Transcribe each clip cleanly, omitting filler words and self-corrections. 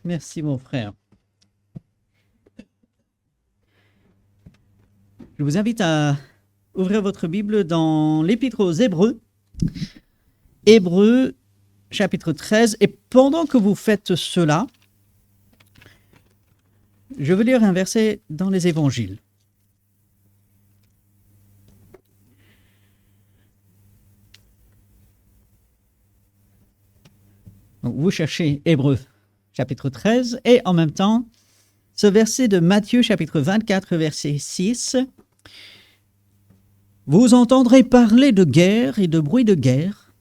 Merci, mon frère. Je vous invite à ouvrir votre Bible dans l'Épître aux Hébreux, Hébreux chapitre 13. Et pendant que vous faites cela, je veux lire un verset dans les Évangiles. Donc, vous cherchez Hébreux chapitre 13 et en même temps, ce verset de Matthieu chapitre 24, verset 6. Vous entendrez parler de guerre et de bruit de guerre.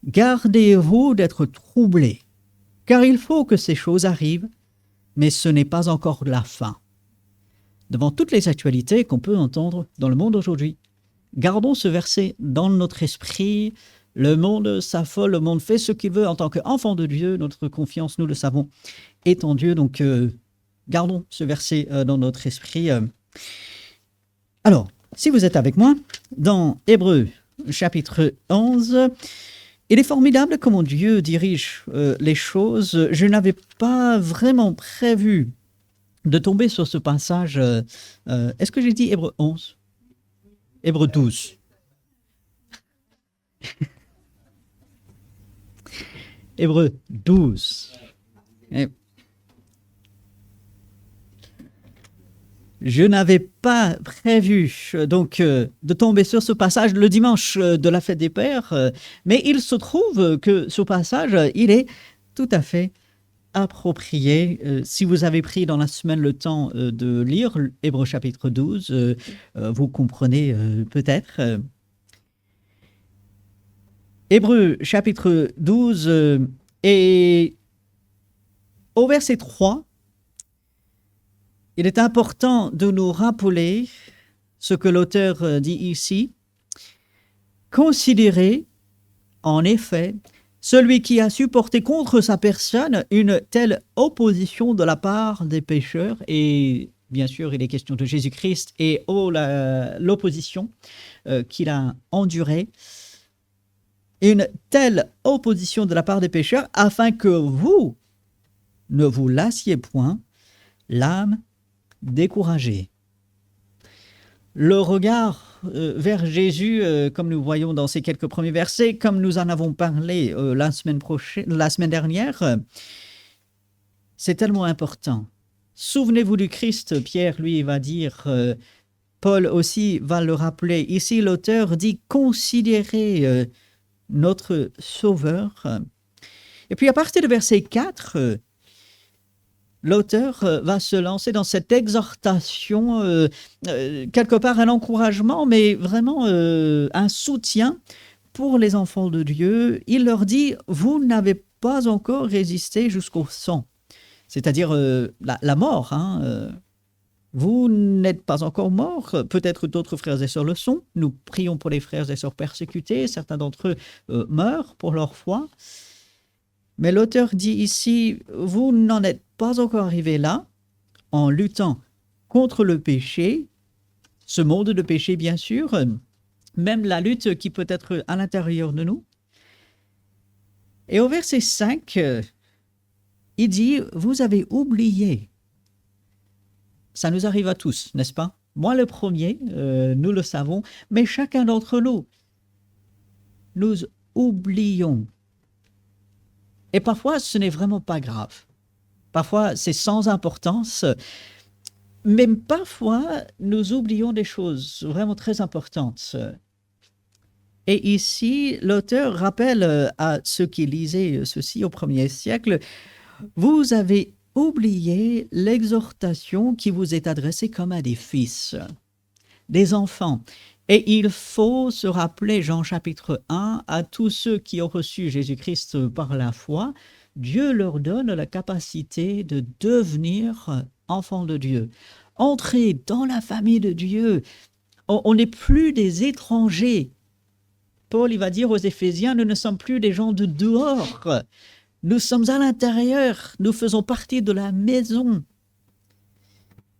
Gardez-vous d'être troublés, car il faut que ces choses arrivent, mais ce n'est pas encore la fin. Devant toutes les actualités qu'on peut entendre dans le monde aujourd'hui, gardons ce verset dans notre esprit. Le monde s'affole, le monde fait ce qu'il veut en tant qu'enfant de Dieu. Notre confiance, nous le savons, est en Dieu. Donc, gardons ce verset dans notre esprit. Alors, si vous êtes avec moi, dans Hébreux chapitre 11, il est formidable comment Dieu dirige les choses. Je n'avais pas vraiment prévu de tomber sur ce passage. Est-ce que j'ai dit Hébreux 11 ? Hébreux 12. Hébreux 12. Et je n'avais pas prévu donc de tomber sur ce passage le dimanche de la fête des Pères, mais il se trouve que ce passage, il est tout à fait approprié. Si vous avez pris dans la semaine le temps de lire Hébreux chapitre 12, vous comprenez peut-être. Hébreux chapitre 12 et au verset 3, il est important de nous rappeler ce que l'auteur dit ici. Considérez, en effet, celui qui a supporté contre sa personne une telle opposition de la part des pécheurs, et bien sûr, il est question de Jésus-Christ et l'opposition qu'il a endurée, une telle opposition de la part des pécheurs, afin que vous ne vous lassiez point, l'âme découragée. Le regard vers Jésus, comme nous voyons dans ces quelques premiers versets, comme nous en avons parlé la semaine dernière, c'est tellement important. Souvenez-vous du Christ, Pierre, lui, va dire, Paul aussi va le rappeler. Ici, l'auteur dit « Considérez notre Sauveur ». Et puis, à partir de verset 4, l'auteur va se lancer dans cette exhortation, quelque part un encouragement, mais vraiment un soutien pour les enfants de Dieu. Il leur dit « Vous n'avez pas encore résisté jusqu'au sang », c'est-à-dire la mort. Vous n'êtes pas encore morts. Peut-être d'autres frères et sœurs le sont. Nous prions pour les frères et sœurs persécutés. Certains d'entre eux meurent pour leur foi. Mais l'auteur dit ici, vous n'en êtes pas encore arrivé là, en luttant contre le péché, ce monde de péché bien sûr, même la lutte qui peut être à l'intérieur de nous. Et au verset 5, il dit, vous avez oublié. Ça nous arrive à tous, n'est-ce pas? Moi le premier, nous le savons, mais chacun d'entre nous, nous oublions. Et parfois, ce n'est vraiment pas grave. Parfois, c'est sans importance. Mais parfois, nous oublions des choses vraiment très importantes. Et ici, l'auteur rappelle à ceux qui lisaient ceci au 1er siècle, vous avez oublié l'exhortation qui vous est adressée comme à des fils, des enfants. Et il faut se rappeler, Jean chapitre 1, à tous ceux qui ont reçu Jésus-Christ par la foi, Dieu leur donne la capacité de devenir enfants de Dieu. Entrer dans la famille de Dieu. On n'est plus des étrangers. Paul, il va dire aux Éphésiens, nous ne sommes plus des gens de dehors. Nous sommes à l'intérieur. Nous faisons partie de la maison.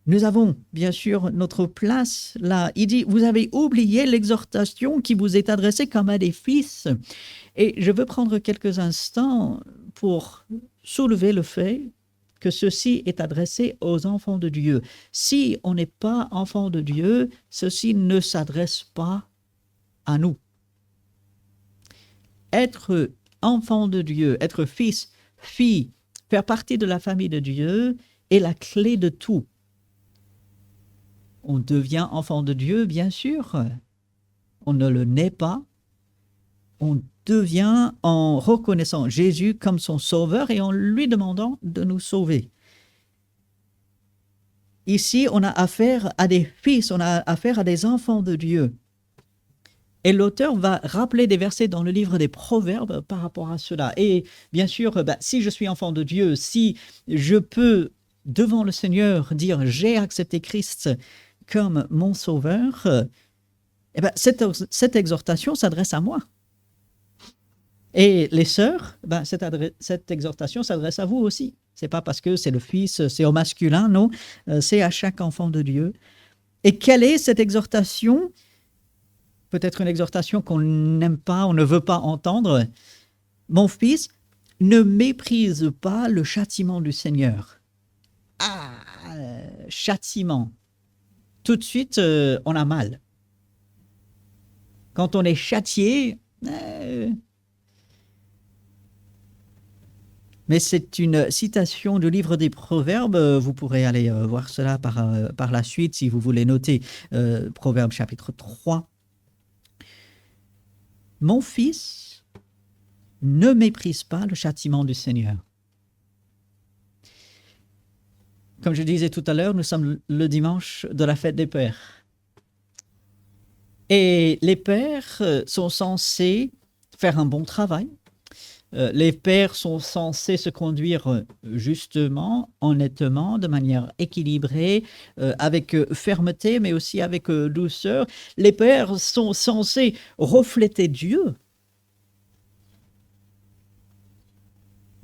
Nous avons, bien sûr, notre place là. Il dit, vous avez oublié l'exhortation qui vous est adressée comme à des fils. Et je veux prendre quelques instants pour soulever le fait que ceci est adressé aux enfants de Dieu. Si on n'est pas enfant de Dieu, ceci ne s'adresse pas à nous. Être enfant de Dieu, être fils, fille, faire partie de la famille de Dieu est la clé de tout. On devient enfant de Dieu, bien sûr. On ne le naît pas. On devient en reconnaissant Jésus comme son sauveur et en lui demandant de nous sauver. Ici, on a affaire à des fils, on a affaire à des enfants de Dieu. Et l'auteur va rappeler des versets dans le livre des Proverbes par rapport à cela. Et bien sûr, si je suis enfant de Dieu, si je peux, devant le Seigneur, dire « j'ai accepté Christ comme mon sauveur », cette exhortation s'adresse à moi. Et les sœurs, cette exhortation s'adresse à vous aussi. Ce n'est pas parce que c'est le Fils, c'est au masculin, non, c'est à chaque enfant de Dieu. Et quelle est cette exhortation ? Peut-être une exhortation qu'on n'aime pas, on ne veut pas entendre. Mon fils, ne méprise pas le châtiment du Seigneur. Ah, châtiment. Tout de suite, on a mal. Quand on est châtié, mais c'est une citation du livre des Proverbes. Vous pourrez aller voir cela par la suite si vous voulez noter Proverbes chapitre 3. Mon fils, ne méprise pas le châtiment du Seigneur. Comme je disais tout à l'heure, nous sommes le dimanche de la fête des pères. Et les pères sont censés faire un bon travail. Les pères sont censés se conduire justement, honnêtement, de manière équilibrée, avec fermeté, mais aussi avec douceur. Les pères sont censés refléter Dieu.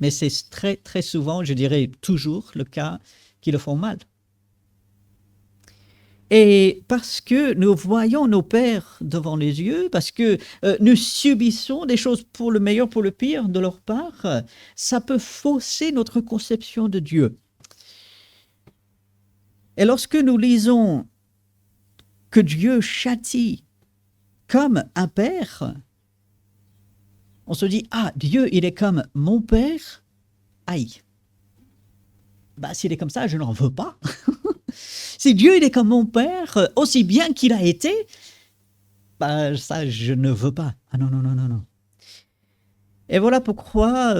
Mais c'est très, très souvent, je dirais toujours, le cas qui le font mal. Et parce que nous voyons nos pères devant les yeux, parce que nous subissons des choses pour le meilleur, pour le pire de leur part, ça peut fausser notre conception de Dieu. Et lorsque nous lisons que Dieu châtie comme un père, on se dit « Ah, Dieu, il est comme mon père, aïe. S'il est comme ça, je n'en veux pas. » Si Dieu il est comme mon père, aussi bien qu'il a été, ça je ne veux pas. Ah non, non, non, non, non. Et voilà pourquoi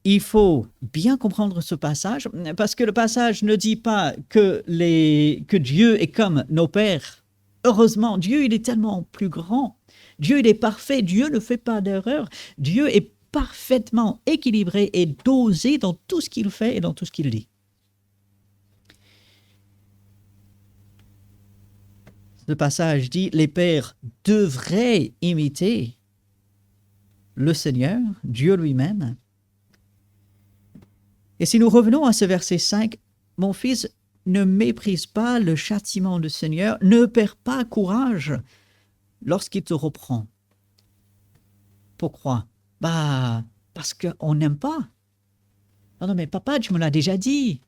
il faut bien comprendre ce passage, parce que le passage ne dit pas que Dieu est comme nos pères. Heureusement, Dieu il est tellement plus grand. Dieu il est parfait, Dieu ne fait pas d'erreur. Dieu est parfaitement équilibré et dosé dans tout ce qu'il fait et dans tout ce qu'il dit. Le passage dit, les pères devraient imiter le Seigneur, Dieu lui-même. Et si nous revenons à ce verset 5, « Mon fils, ne méprise pas le châtiment du Seigneur, ne perds pas courage lorsqu'il te reprend. » Pourquoi ? Parce qu'on n'aime pas. Non, mais papa, tu me l'as déjà dit.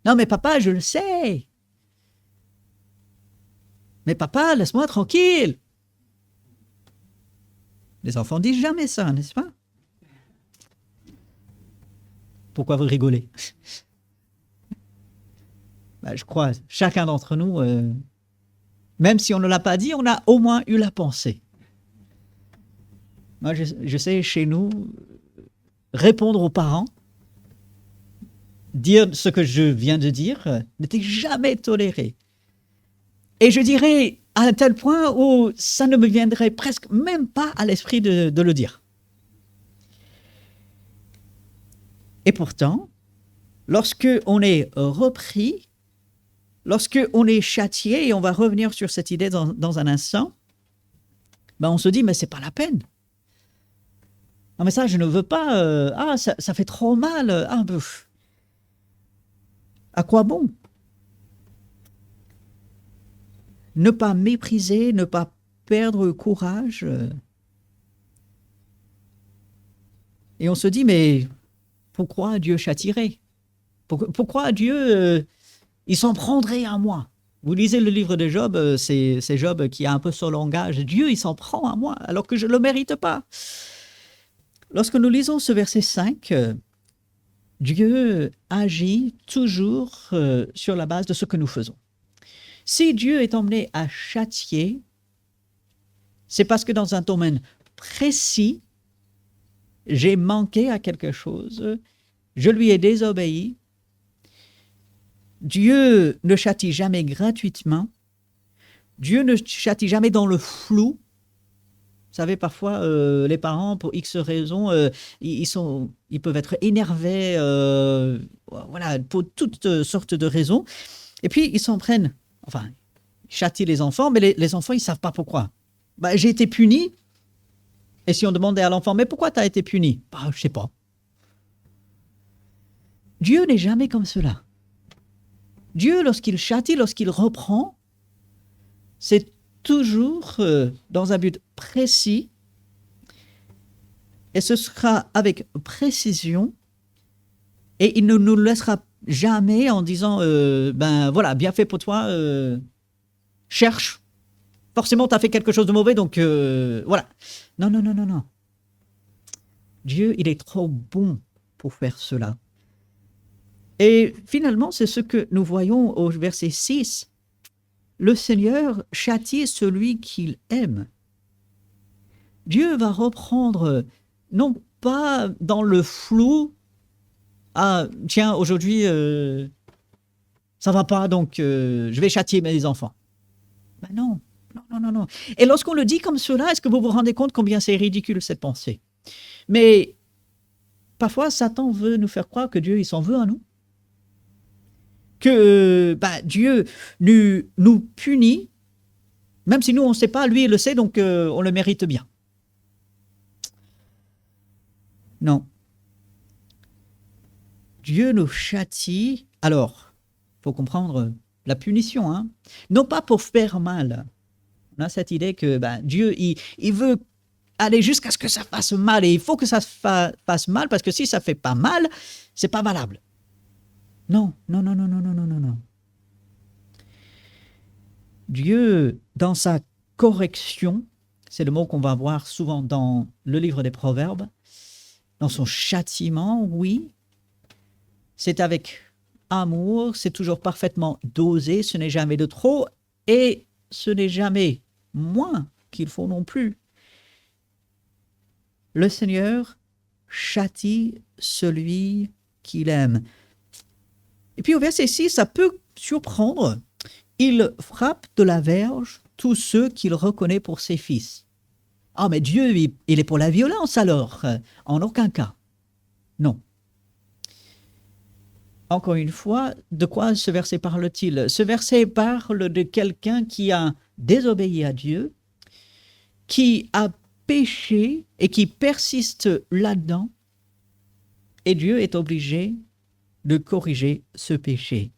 Non, mais papa, je le sais. Mais papa, laisse-moi tranquille. Les enfants disent jamais ça, n'est-ce pas? Pourquoi vous rigolez? Je crois, chacun d'entre nous, même si on ne l'a pas dit, on a au moins eu la pensée. Moi, je sais, chez nous, répondre aux parents, dire ce que je viens de dire, n'était jamais toléré. Et je dirais à un tel point où ça ne me viendrait presque même pas à l'esprit de le dire. Et pourtant, lorsque on est repris, lorsque on est châtié, et on va revenir sur cette idée dans un instant, on se dit, mais c'est pas la peine. Non, mais ça, je ne veux pas. Ça fait trop mal. À quoi bon? Ne pas mépriser, ne pas perdre courage. Et on se dit, mais pourquoi Dieu châtierait? Pourquoi Dieu, il s'en prendrait à moi? Vous lisez le livre de Job, c'est Job qui a un peu ce langage. Dieu, il s'en prend à moi alors que je ne le mérite pas. Lorsque nous lisons ce verset 5, Dieu agit toujours sur la base de ce que nous faisons. Si Dieu est emmené à châtier, c'est parce que dans un domaine précis, j'ai manqué à quelque chose, je lui ai désobéi. Dieu ne châtie jamais gratuitement. Dieu ne châtie jamais dans le flou. Vous savez, parfois, les parents, pour X raisons, ils peuvent être énervés, voilà, pour toutes sortes de raisons. Et puis, ils s'en prennent, enfin, ils châtient les enfants, mais les enfants, ils ne savent pas pourquoi. Bah, j'ai été puni. Et si on demandait à l'enfant, mais pourquoi tu as été puni? Bah, je ne sais pas. Dieu n'est jamais comme cela. Dieu, lorsqu'il châtie, lorsqu'il reprend, c'est toujours dans un but précis, et ce sera avec précision, et il ne nous laissera jamais en disant ben voilà, bien fait pour toi, cherche, forcément tu as fait quelque chose de mauvais, donc voilà. Non, non, non, non, non. Dieu, il est trop bon pour faire cela. Et finalement, c'est ce que nous voyons au verset 6. Le Seigneur châtie celui qu'il aime. Dieu va reprendre, non pas dans le flou, ah tiens, aujourd'hui, ça va pas, donc je vais châtier mes enfants. Ben non, non, non, non, non. Et lorsqu'on le dit comme cela, est-ce que vous vous rendez compte combien c'est ridicule cette pensée? Mais parfois, Satan veut nous faire croire que Dieu, il s'en veut à nous. Que Dieu nous punit, même si nous, on ne sait pas, lui, il le sait, donc on le mérite bien. Non. Dieu nous châtie. Alors, il faut comprendre la punition, hein? Non pas pour faire mal. On a cette idée que Dieu, il veut aller jusqu'à ce que ça fasse mal, et il faut que ça fasse mal, parce que si ça ne fait pas mal, c'est pas valable. Non, non, non, non, non, non, non, non, non. Dieu, dans sa correction, c'est le mot qu'on va voir souvent dans le livre des Proverbes, dans son châtiment, oui, c'est avec amour, c'est toujours parfaitement dosé, ce n'est jamais de trop, et ce n'est jamais moins qu'il faut non plus. Le Seigneur châtie celui qu'il aime. Et puis au verset 6, ça peut surprendre. Il frappe de la verge tous ceux qu'il reconnaît pour ses fils. Ah, mais Dieu, il est pour la violence alors? En aucun cas. Non. Encore une fois, de quoi ce verset parle-t-il? Ce verset parle de quelqu'un qui a désobéi à Dieu, qui a péché et qui persiste là-dedans, et Dieu est obligé de corriger ce péché.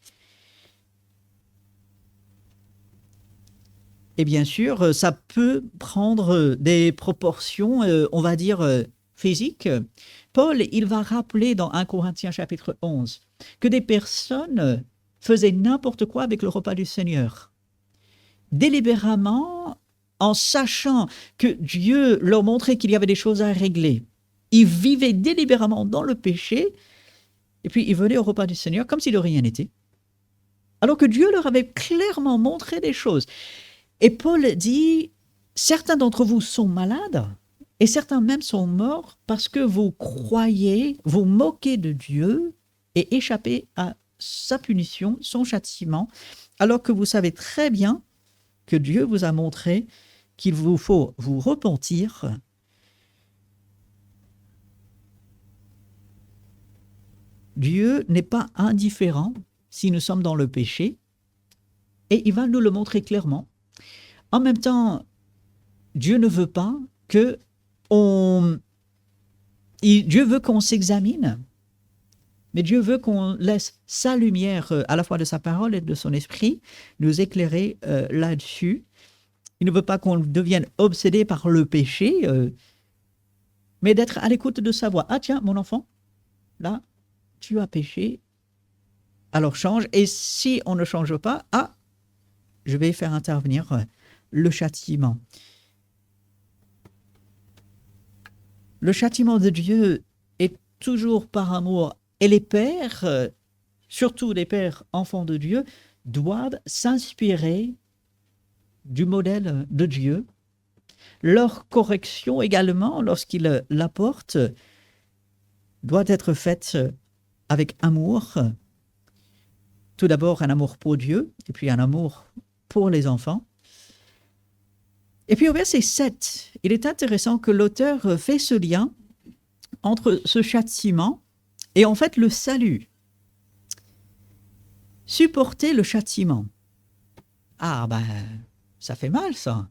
Et bien sûr, ça peut prendre des proportions, on va dire, physiques. Paul, il va rappeler dans 1 Corinthiens chapitre 11 que des personnes faisaient n'importe quoi avec le repas du Seigneur. Délibérément, en sachant que Dieu leur montrait qu'il y avait des choses à régler. Ils vivaient délibérément dans le péché, et puis ils venaient au repas du Seigneur comme si de rien n'était. Alors que Dieu leur avait clairement montré des choses. Et Paul dit, certains d'entre vous sont malades, et certains même sont morts parce que vous croyez, vous moquez de Dieu et échappez à sa punition, son châtiment, alors que vous savez très bien que Dieu vous a montré qu'il vous faut vous repentir. Dieu n'est pas indifférent si nous sommes dans le péché, et il va nous le montrer clairement. En même temps, Dieu ne veut pas que Dieu veut qu'on s'examine, mais Dieu veut qu'on laisse sa lumière, à la fois de sa parole et de son esprit, nous éclairer là-dessus. Il ne veut pas qu'on devienne obsédé par le péché, mais d'être à l'écoute de sa voix. Ah tiens, mon enfant, là, tu as péché, alors change. Et si on ne change pas, je vais faire intervenir le châtiment. Le châtiment de Dieu est toujours par amour. Et les pères, surtout les pères enfants de Dieu, doivent s'inspirer du modèle de Dieu. Leur correction également, lorsqu'ils l'apportent, doit être faite avec amour. Tout d'abord, un amour pour Dieu, et puis un amour pour les enfants. Et puis au verset 7, il est intéressant que l'auteur fait ce lien entre ce châtiment et en fait le salut. Supporter le châtiment. Ça fait mal ça.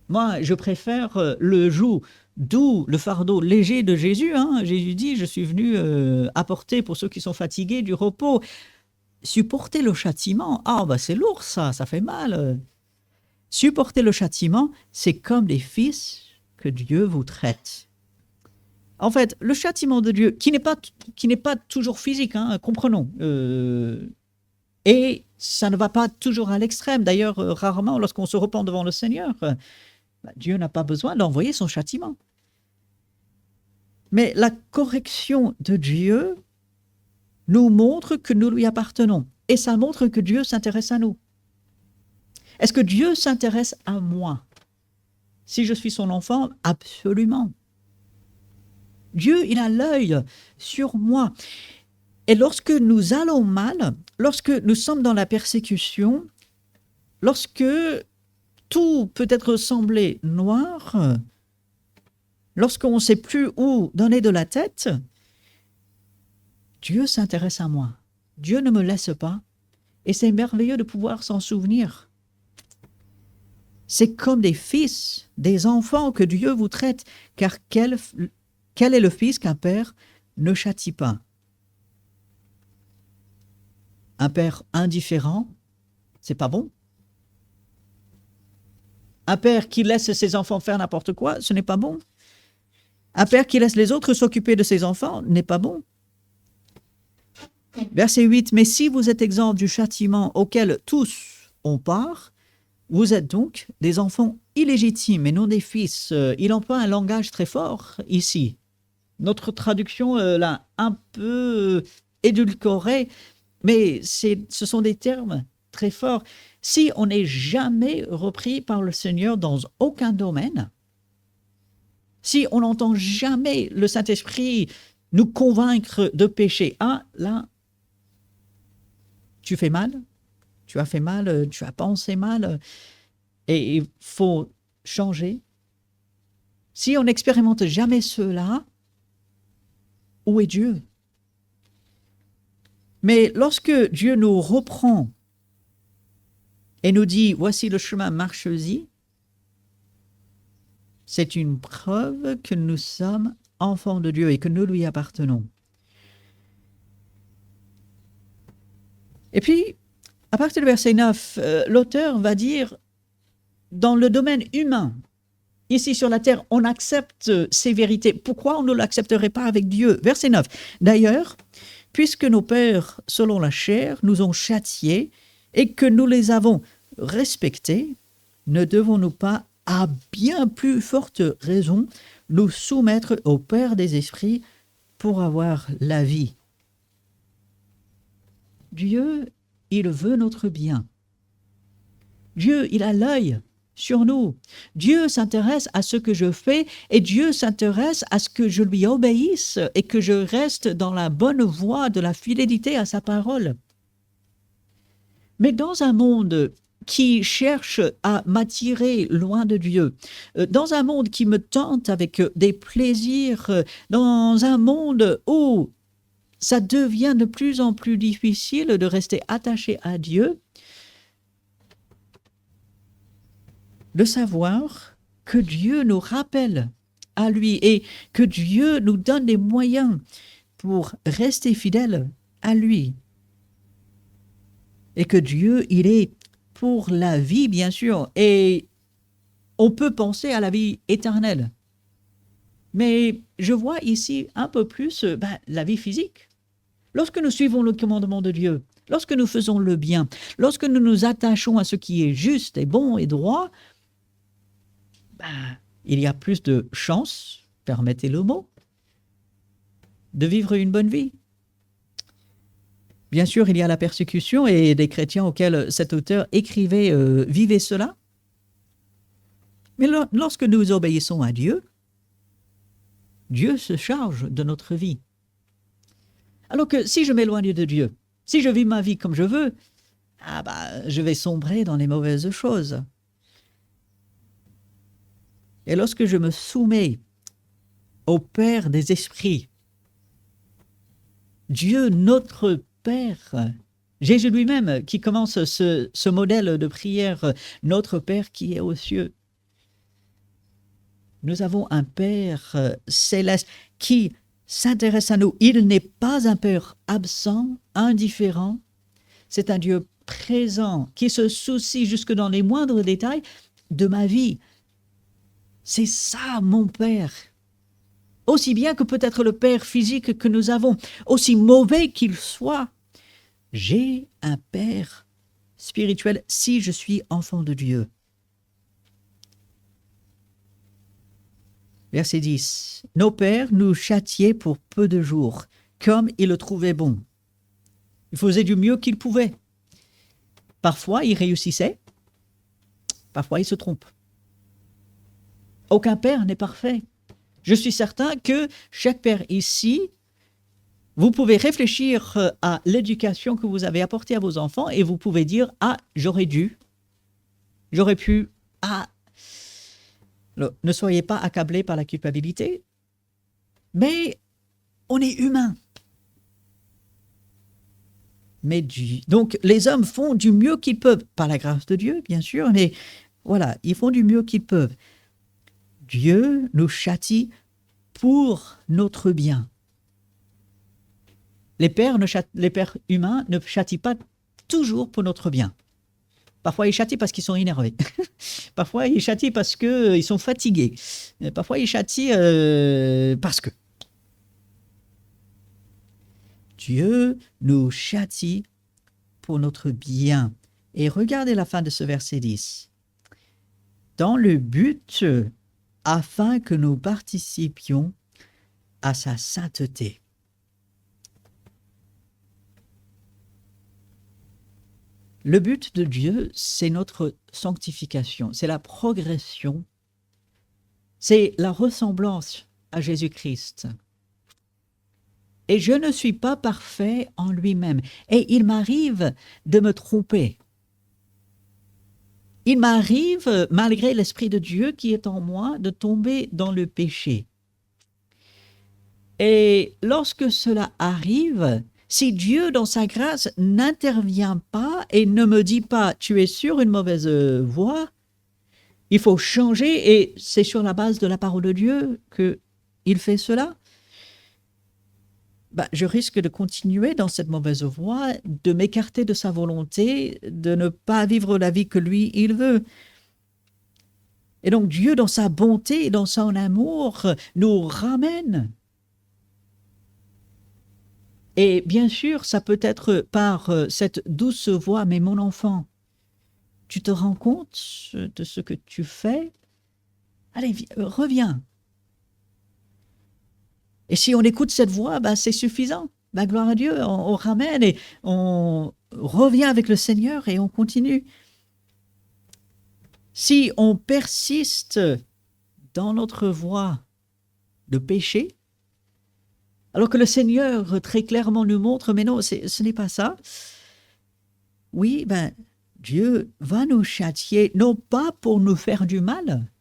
Moi, je préfère le joug doux, le fardeau léger de Jésus. Jésus dit, je suis venu apporter pour ceux qui sont fatigués du repos. Supporter le châtiment, c'est lourd ça fait mal. Supporter le châtiment, c'est comme des fils que Dieu vous traite. En fait, le châtiment de Dieu, qui n'est pas toujours physique, comprenons, et ça ne va pas toujours à l'extrême. D'ailleurs, rarement, lorsqu'on se repent devant le Seigneur, Dieu n'a pas besoin d'envoyer son châtiment. Mais la correction de Dieu nous montre que nous lui appartenons. Et ça montre que Dieu s'intéresse à nous. Est-ce que Dieu s'intéresse à moi? Si je suis son enfant, absolument. Dieu, il a l'œil sur moi. Et lorsque nous allons mal, lorsque nous sommes dans la persécution, lorsque tout peut être semblé noir, lorsqu'on ne sait plus où donner de la tête, Dieu s'intéresse à moi. Dieu ne me laisse pas. Et c'est merveilleux de pouvoir s'en souvenir. C'est comme des fils, des enfants que Dieu vous traite, car quel est le fils qu'un père ne châtie pas? Un père indifférent, c'est pas bon. Un père qui laisse ses enfants faire n'importe quoi, ce n'est pas bon. Un père qui laisse les autres s'occuper de ses enfants n'est pas bon. Verset 8, « Mais si vous êtes exempts du châtiment auquel tous ont part, vous êtes donc des enfants illégitimes et non des fils. » Il emploie un langage très fort ici. Notre traduction l'a un peu édulcoré, mais ce sont des termes très forts. Si on n'est jamais repris par le Seigneur dans aucun domaine, si on n'entend jamais le Saint-Esprit nous convaincre de péché, là, tu fais mal, tu as fait mal, tu as pensé mal, et il faut changer. Si on n'expérimente jamais cela, où est Dieu? Mais lorsque Dieu nous reprend et nous dit, voici le chemin, marche-y, c'est une preuve que nous sommes enfants de Dieu et que nous lui appartenons. Et puis, à partir du verset 9, l'auteur va dire, dans le domaine humain, ici sur la terre, on accepte ces vérités. Pourquoi on ne l'accepterait pas avec Dieu? Verset 9. D'ailleurs, puisque nos pères, selon la chair, nous ont châtiés et que nous les avons respectés, ne devons-nous pas, à bien plus forte raison, nous soumettre au Père des esprits pour avoir la vie? Dieu, il veut notre bien. Dieu, il a l'œil sur nous. Dieu s'intéresse à ce que je fais et Dieu s'intéresse à ce que je lui obéisse et que je reste dans la bonne voie de la fidélité à sa parole. Mais dans un monde qui cherche à m'attirer loin de Dieu, dans un monde qui me tente avec des plaisirs, dans un monde où ça devient de plus en plus difficile de rester attaché à Dieu, de savoir que Dieu nous rappelle à lui et que Dieu nous donne des moyens pour rester fidèles à lui. Et que Dieu, il est pour la vie, bien sûr, et on peut penser à la vie éternelle. Mais je vois ici un peu plus la vie physique. Lorsque nous suivons le commandement de Dieu, lorsque nous faisons le bien, lorsque nous nous attachons à ce qui est juste et bon et droit, il y a plus de chances, permettez le mot, de vivre une bonne vie. Bien sûr, il y a la persécution et des chrétiens auxquels cet auteur écrivait vivaient cela. Mais lorsque nous obéissons à Dieu, Dieu se charge de notre vie. Alors que si je m'éloigne de Dieu, si je vis ma vie comme je veux, je vais sombrer dans les mauvaises choses. Et lorsque je me soumets au Père des esprits, Dieu notre Père, Jésus lui-même qui commence ce modèle de prière, notre Père qui est aux cieux. Nous avons un Père céleste qui s'intéresse à nous. Il n'est pas un Père absent, indifférent. C'est un Dieu présent qui se soucie jusque dans les moindres détails de ma vie. C'est ça mon Père. Aussi bien que peut-être le Père physique que nous avons, aussi mauvais qu'il soit, j'ai un Père spirituel si je suis enfant de Dieu. Verset 10. Nos pères nous châtiaient pour peu de jours, comme ils le trouvaient bon. Ils faisaient du mieux qu'ils pouvaient. Parfois, ils réussissaient. Parfois, ils se trompent. Aucun père n'est parfait. Je suis certain que chaque père ici, vous pouvez réfléchir à l'éducation que vous avez apportée à vos enfants et vous pouvez dire « Ah, j'aurais dû, j'aurais pu, ah ». Ne soyez pas accablés par la culpabilité, mais on est humain. Donc, les hommes font du mieux qu'ils peuvent, par la grâce de Dieu, bien sûr, mais voilà, ils font du mieux qu'ils peuvent. Dieu nous châtie pour notre bien. Les pères humains ne châtient pas toujours pour notre bien. Parfois, ils châtient parce qu'ils sont énervés. Parfois, ils châtient parce qu'ils sont fatigués. Parfois, ils châtient parce que. Dieu nous châtie pour notre bien. Et regardez la fin de ce verset 10. Dans le but afin que nous participions à sa sainteté. Le but de Dieu, c'est notre sanctification, c'est la progression, c'est la ressemblance à Jésus-Christ. Et je ne suis pas parfait en lui-même. Et il m'arrive de me tromper. Il m'arrive, malgré l'Esprit de Dieu qui est en moi, de tomber dans le péché. Et lorsque cela arrive, si Dieu, dans sa grâce, n'intervient pas et ne me dit pas « tu es sur une mauvaise voie », il faut changer, et c'est sur la base de la parole de Dieu qu'il fait cela, je risque de continuer dans cette mauvaise voie, de m'écarter de sa volonté, de ne pas vivre la vie que lui, il veut. Et donc Dieu, dans sa bonté et dans son amour, nous ramène. Et bien sûr, ça peut être par cette douce voix, mais mon enfant, tu te rends compte de ce que tu fais? Allez, reviens. Et si on écoute cette voix, c'est suffisant. Gloire à Dieu, on ramène et on revient avec le Seigneur et on continue. Si on persiste dans notre voie de péché, alors que le Seigneur très clairement nous montre, mais non, ce n'est pas ça. Oui, Dieu va nous châtier, non pas pour nous faire du mal,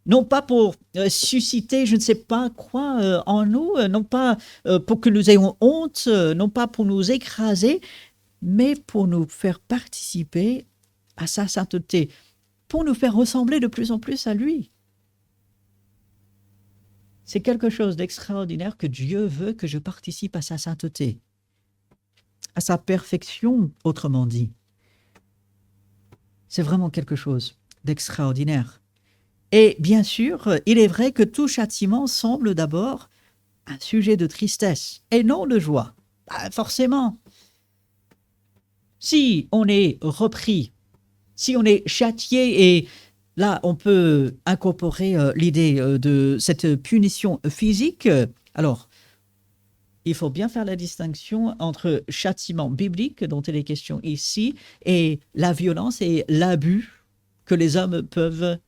non pas pour susciter je ne sais pas quoi en nous, non pas pour que nous ayons honte, non pas pour nous écraser, mais pour nous faire participer à sa sainteté, pour nous faire ressembler de plus en plus à lui. C'est quelque chose d'extraordinaire que Dieu veut que je participe à sa sainteté, à sa perfection, autrement dit. C'est vraiment quelque chose d'extraordinaire. Et bien sûr, il est vrai que tout châtiment semble d'abord un sujet de tristesse et non de joie. Forcément, si on est repris, si on est châtié, et là on peut incorporer l'idée de cette punition physique, alors il faut bien faire la distinction entre châtiment biblique, dont il est question ici, et la violence et l'abus que les hommes peuvent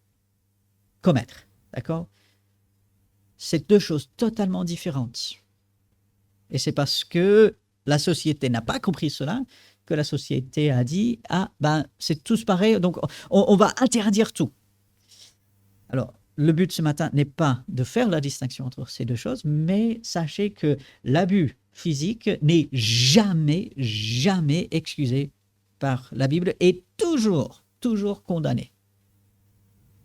commettre. D'accord ? C'est deux choses totalement différentes. Et c'est parce que la société n'a pas compris cela que la société a dit « Ah, ben, c'est tous pareil, donc on va interdire tout. » Alors, le but ce matin n'est pas de faire la distinction entre ces deux choses, mais sachez que l'abus physique n'est jamais, jamais excusé par la Bible et toujours, toujours condamné.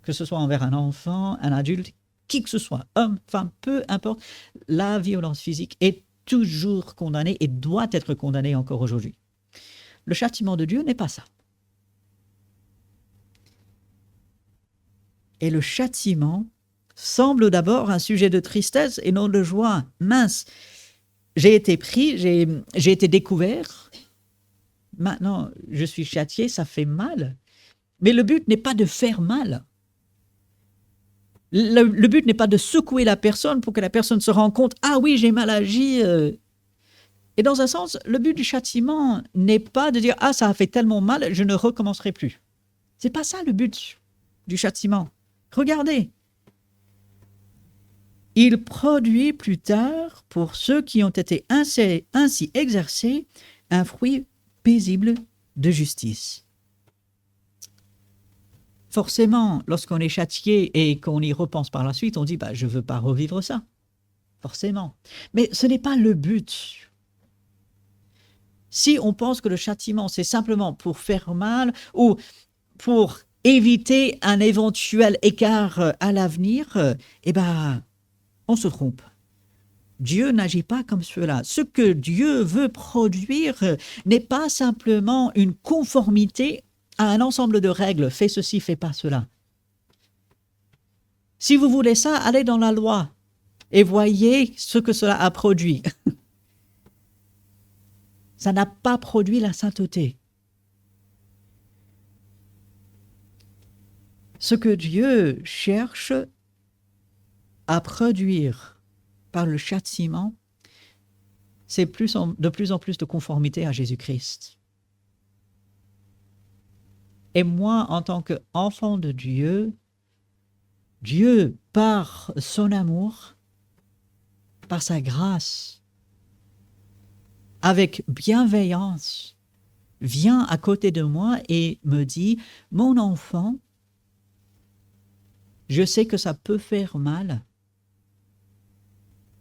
Que ce soit envers un enfant, un adulte, qui que ce soit, homme, femme, peu importe, la violence physique est toujours condamnée et doit être condamnée encore aujourd'hui. Le châtiment de Dieu n'est pas ça. Et le châtiment semble d'abord un sujet de tristesse et non de joie. Mince, j'ai été pris, j'ai été découvert. Maintenant, je suis châtié, ça fait mal. Mais le but n'est pas de faire mal. Le but n'est pas de secouer la personne pour que la personne se rende compte « Ah oui, j'ai mal agi ». Et dans un sens, le but du châtiment n'est pas de dire « Ah, ça a fait tellement mal, je ne recommencerai plus ». C'est pas ça le but du châtiment. Regardez. Il produit plus tard, pour ceux qui ont été ainsi exercés, un fruit paisible de justice. Forcément, lorsqu'on est châtié et qu'on y repense par la suite, on dit « je ne veux pas revivre ça ». Forcément. Mais ce n'est pas le but. Si on pense que le châtiment, c'est simplement pour faire mal ou pour éviter un éventuel écart à l'avenir, on se trompe. Dieu n'agit pas comme cela. Ce que Dieu veut produire n'est pas simplement une conformité à un ensemble de règles. Fais ceci, fais pas cela. Si vous voulez ça, allez dans la loi et voyez ce que cela a produit. Ça n'a pas produit la sainteté. Ce que Dieu cherche à produire par le châtiment, c'est de plus en plus de conformité à Jésus-Christ. Et moi, en tant qu'enfant de Dieu, Dieu, par son amour, par sa grâce, avec bienveillance, vient à côté de moi et me dit « Mon enfant, je sais que ça peut faire mal,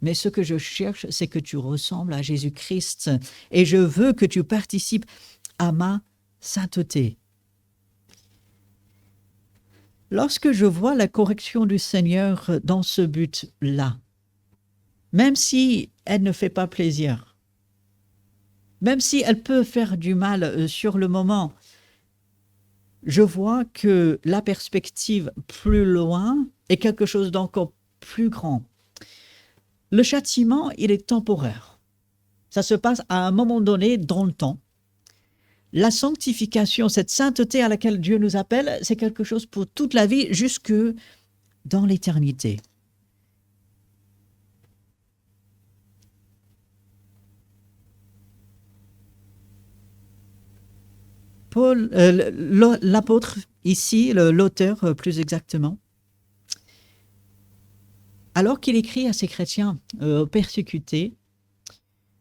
mais ce que je cherche, c'est que tu ressembles à Jésus-Christ et je veux que tu participes à ma sainteté. » Lorsque je vois la correction du Seigneur dans ce but-là, même si elle ne fait pas plaisir, même si elle peut faire du mal sur le moment, je vois que la perspective plus loin est quelque chose d'encore plus grand. Le châtiment, il est temporaire. Ça se passe à un moment donné dans le temps. La sanctification, cette sainteté à laquelle Dieu nous appelle, c'est quelque chose pour toute la vie, jusque dans l'éternité. Paul, l'apôtre ici, l'auteur plus exactement, alors qu'il écrit à ces chrétiens persécutés,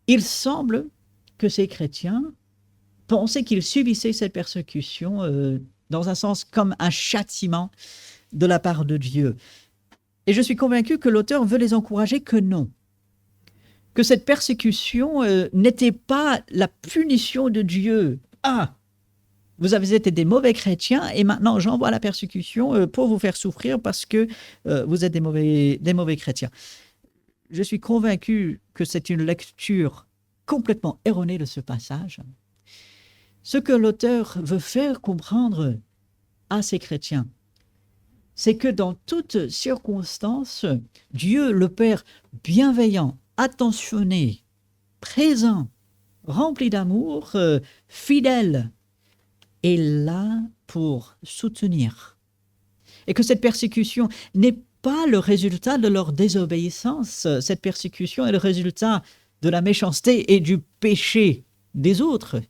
il semble que ces chrétiens pensaient qu'ils subissaient cette persécution dans un sens comme un châtiment de la part de Dieu. Et je suis convaincu que l'auteur veut les encourager que non. Que cette persécution n'était pas la punition de Dieu. Ah, vous avez été des mauvais chrétiens et maintenant j'envoie la persécution pour vous faire souffrir parce que vous êtes des mauvais chrétiens. Je suis convaincu que c'est une lecture complètement erronée de ce passage. Ce que l'auteur veut faire comprendre à ces chrétiens, c'est que dans toutes circonstances, Dieu, le Père bienveillant, attentionné, présent, rempli d'amour, fidèle, est là pour soutenir. Et que cette persécution n'est pas le résultat de leur désobéissance. Cette persécution est le résultat de la méchanceté et du péché des autres.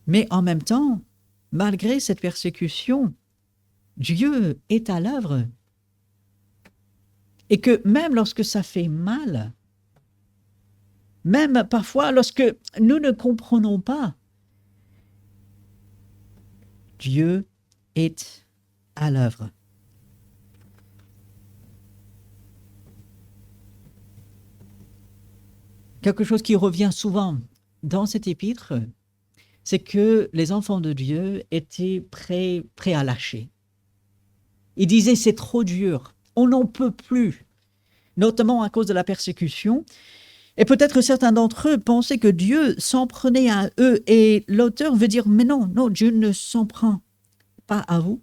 Mais en même temps, malgré cette persécution, Dieu est à l'œuvre. Et que même lorsque ça fait mal, même parfois lorsque nous ne comprenons pas, Dieu est à l'œuvre. Quelque chose qui revient souvent dans cet épître, c'est que les enfants de Dieu étaient prêts à lâcher. Ils disaient c'est trop dur, on n'en peut plus, notamment à cause de la persécution. Et peut-être certains d'entre eux pensaient que Dieu s'en prenait à eux, et l'auteur veut dire mais non, Dieu ne s'en prend pas à vous.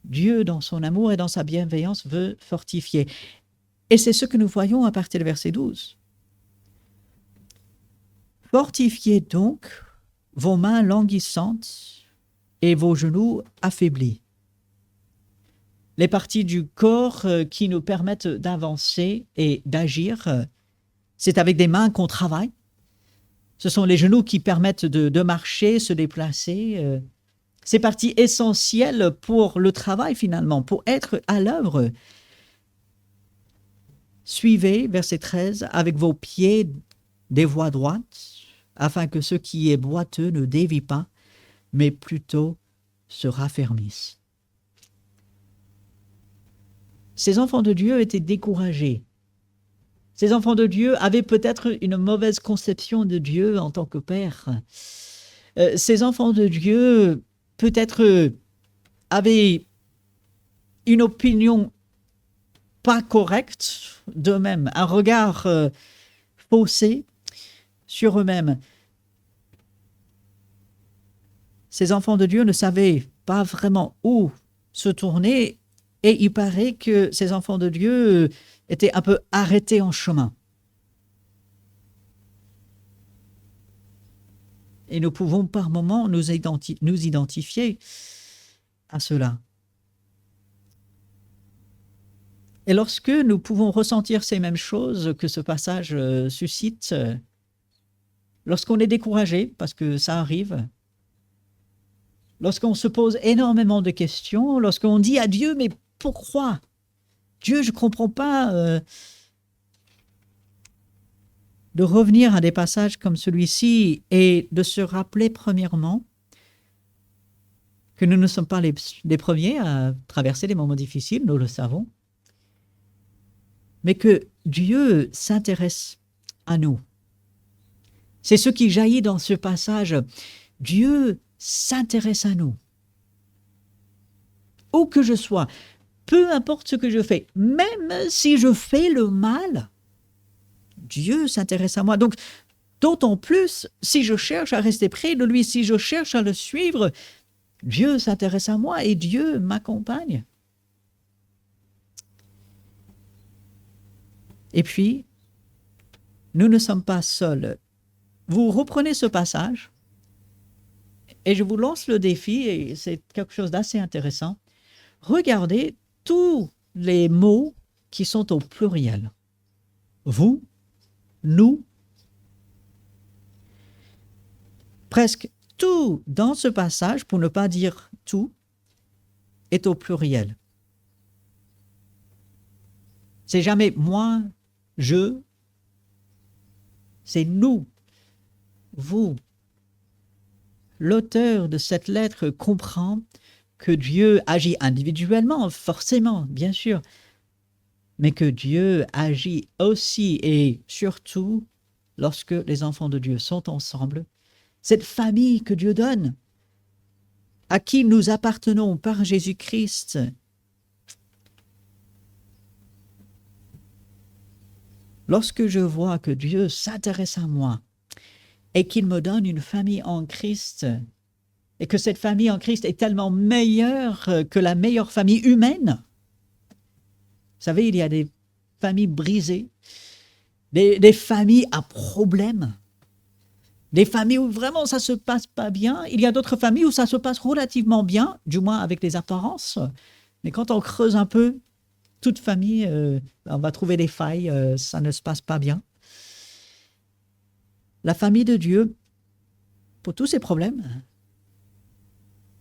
Dieu, dans son amour et dans sa bienveillance, veut fortifier. Et c'est ce que nous voyons à partir du verset 12. Fortifiez donc vos mains languissantes et vos genoux affaiblis. Les parties du corps qui nous permettent d'avancer et d'agir, c'est avec des mains qu'on travaille. Ce sont les genoux qui permettent de marcher, se déplacer. C'est partie essentielle pour le travail finalement, pour être à l'œuvre. Suivez, verset 13, avec vos pieds des voies droites, afin que ce qui est boiteux ne dévie pas, mais plutôt se raffermisse. Ces enfants de Dieu étaient découragés. Ces enfants de Dieu avaient peut-être une mauvaise conception de Dieu en tant que Père. Ces enfants de Dieu peut-être avaient une opinion pas correcte d'eux-mêmes, un regard faussé sur eux-mêmes. Ces enfants de Dieu ne savaient pas vraiment où se tourner, et il paraît que ces enfants de Dieu étaient un peu arrêtés en chemin. Et nous pouvons par moments nous identifier à cela. Et lorsque nous pouvons ressentir ces mêmes choses que ce passage suscite, lorsqu'on est découragé, parce que ça arrive, lorsqu'on se pose énormément de questions, lorsqu'on dit à Dieu, mais pourquoi ? Dieu, je ne comprends pas. De revenir à des passages comme celui-ci et de se rappeler premièrement que nous ne sommes pas les premiers à traverser des moments difficiles, nous le savons, mais que Dieu s'intéresse à nous. C'est ce qui jaillit dans ce passage. Dieu s'intéresse à nous. Où que je sois, peu importe ce que je fais, même si je fais le mal, Dieu s'intéresse à moi. Donc, d'autant plus, si je cherche à rester près de lui, si je cherche à le suivre, Dieu s'intéresse à moi et Dieu m'accompagne. Et puis, nous ne sommes pas seuls. Vous reprenez ce passage et je vous lance le défi, et c'est quelque chose d'assez intéressant. Regardez tous les mots qui sont au pluriel. Vous, nous. Presque tout dans ce passage, pour ne pas dire tout, est au pluriel. C'est jamais moi, je, c'est nous, vous. L'auteur de cette lettre comprend que Dieu agit individuellement, forcément, bien sûr, mais que Dieu agit aussi et surtout lorsque les enfants de Dieu sont ensemble. Cette famille que Dieu donne, à qui nous appartenons par Jésus-Christ. Lorsque je vois que Dieu s'intéresse à moi et qu'il me donne une famille en Christ, et que cette famille en Christ est tellement meilleure que la meilleure famille humaine. Vous savez, il y a des familles brisées, des familles à problème, des familles où vraiment ça se passe pas bien. Il y a d'autres familles où ça se passe relativement bien, du moins avec les apparences. Mais quand on creuse un peu, toute famille, on va trouver des failles, ça ne se passe pas bien. La famille de Dieu, pour tous ces problèmes,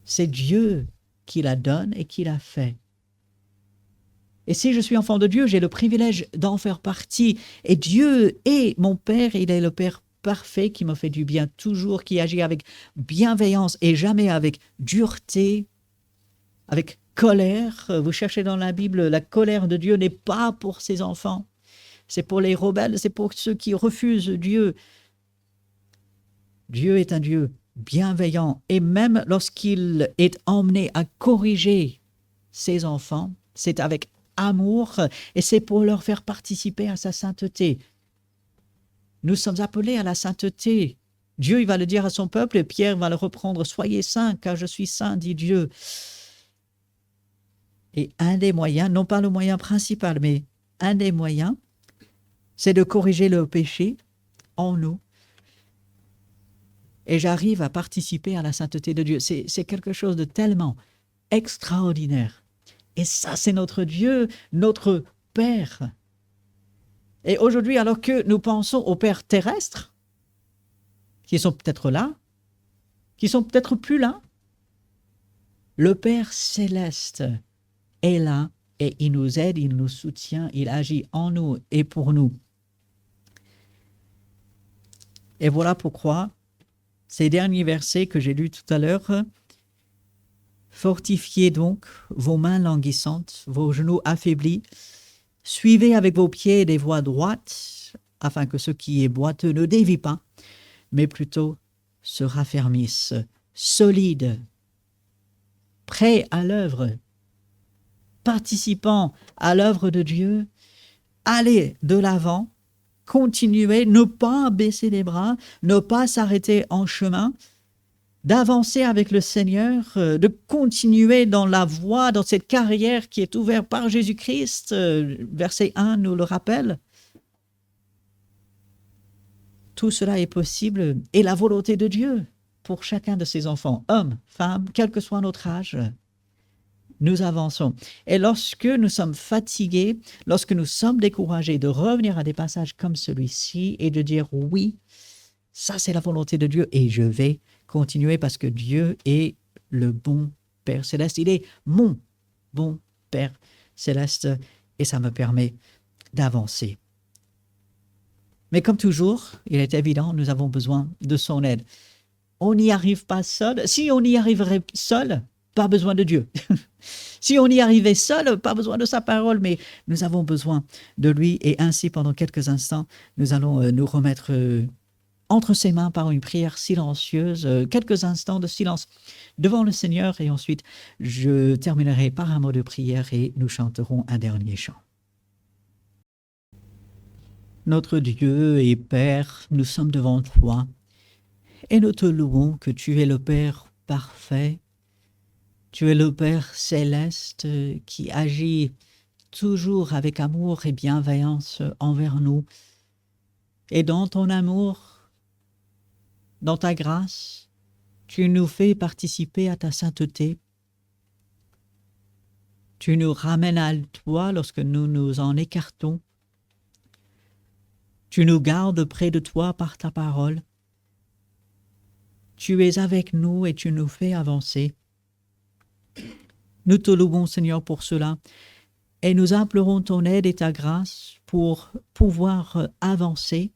c'est Dieu qui la donne et qui la fait. Et si je suis enfant de Dieu, j'ai le privilège d'en faire partie. Et Dieu est mon Père, il est le Père parfait qui me fait du bien toujours, qui agit avec bienveillance et jamais avec dureté, avec colère. Vous cherchez dans la Bible, la colère de Dieu n'est pas pour ses enfants. C'est pour les rebelles, c'est pour ceux qui refusent Dieu. Dieu est un Dieu bienveillant. Et même lorsqu'il est emmené à corriger ses enfants, c'est avec amour et c'est pour leur faire participer à sa sainteté. Nous sommes appelés à la sainteté. Dieu, il va le dire à son peuple et Pierre va le reprendre. « Soyez saints, car je suis saint, dit Dieu. » Et un des moyens, non pas le moyen principal, mais un des moyens, c'est de corriger le péché en nous. Et j'arrive à participer à la sainteté de Dieu. C'est quelque chose de tellement extraordinaire. Et ça, c'est notre Dieu, notre Père. Et aujourd'hui, alors que nous pensons aux pères terrestres, qui sont peut-être là, qui sont peut-être plus là, le Père céleste est là et il nous aide, il nous soutient, il agit en nous et pour nous. Et voilà pourquoi ces derniers versets que j'ai lus tout à l'heure, fortifiez donc vos mains languissantes, vos genoux affaiblis, suivez avec vos pieds des voies droites, afin que ce qui est boiteux ne dévie pas, mais plutôt se raffermisse, solides, prêts à l'œuvre, participant à l'œuvre de Dieu, allez de l'avant, continuez, ne pas baisser les bras, ne pas s'arrêter en chemin, d'avancer avec le Seigneur, de continuer dans la voie, dans cette carrière qui est ouverte par Jésus-Christ. Verset 1 nous le rappelle. Tout cela est possible et la volonté de Dieu pour chacun de ses enfants, hommes, femmes, quel que soit notre âge. Nous avançons. Et lorsque nous sommes fatigués, lorsque nous sommes découragés, de revenir à des passages comme celui-ci et de dire oui, ça c'est la volonté de Dieu et je vais continuer parce que Dieu est le bon Père céleste. Il est mon bon Père céleste et ça me permet d'avancer. Mais comme toujours, il est évident, nous avons besoin de son aide. On n'y arrive pas seul. Si on y arriverait seul, pas besoin de Dieu. Si on y arrivait seul, pas besoin de sa parole, mais nous avons besoin de lui. Et ainsi, pendant quelques instants, nous allons nous remettre entre ses mains par une prière silencieuse, quelques instants de silence devant le Seigneur. Et ensuite, je terminerai par un mot de prière et nous chanterons un dernier chant. Notre Dieu et Père, nous sommes devant toi et nous te louons que tu es le Père parfait. Tu es le Père céleste qui agit toujours avec amour et bienveillance envers nous. Et dans ton amour, dans ta grâce, tu nous fais participer à ta sainteté. Tu nous ramènes à toi lorsque nous nous en écartons. Tu nous gardes près de toi par ta parole. Tu es avec nous et tu nous fais avancer. Nous te louons, Seigneur, pour cela, et nous implorons ton aide et ta grâce pour pouvoir avancer.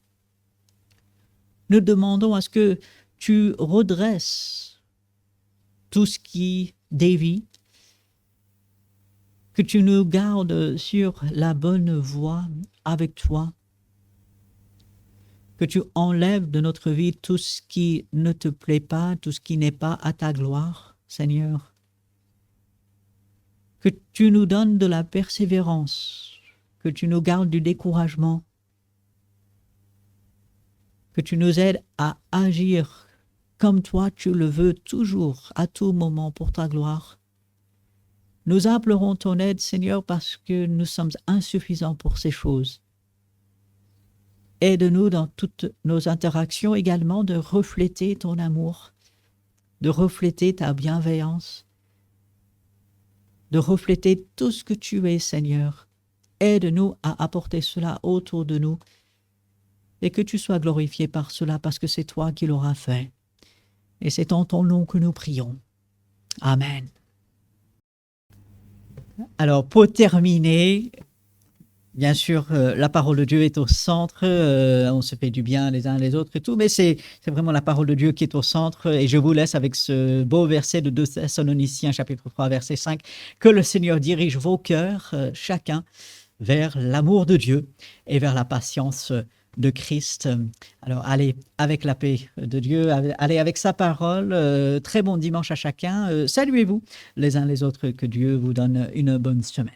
Nous demandons à ce que tu redresses tout ce qui dévie, que tu nous gardes sur la bonne voie avec toi, que tu enlèves de notre vie tout ce qui ne te plaît pas, tout ce qui n'est pas à ta gloire, Seigneur. Que tu nous donnes de la persévérance, que tu nous gardes du découragement, que tu nous aides à agir comme toi tu le veux toujours, à tout moment pour ta gloire. Nous implorons ton aide, Seigneur, parce que nous sommes insuffisants pour ces choses. Aide-nous dans toutes nos interactions également de refléter ton amour, de refléter ta bienveillance, de refléter tout ce que tu es, Seigneur. Aide-nous à apporter cela autour de nous et que tu sois glorifié par cela parce que c'est toi qui l'auras fait. Et c'est en ton nom que nous prions. Amen. Alors, pour terminer, bien sûr, la parole de Dieu est au centre. On se fait du bien les uns les autres et tout, mais c'est vraiment la parole de Dieu qui est au centre. Et je vous laisse avec ce beau verset de 2 Thessaloniciens, chapitre 3, verset 5. Que le Seigneur dirige vos cœurs, chacun, vers l'amour de Dieu et vers la patience de Christ. Alors, allez avec la paix de Dieu, allez avec sa parole. Très bon dimanche à chacun. Saluez-vous les uns les autres. Que Dieu vous donne une bonne semaine.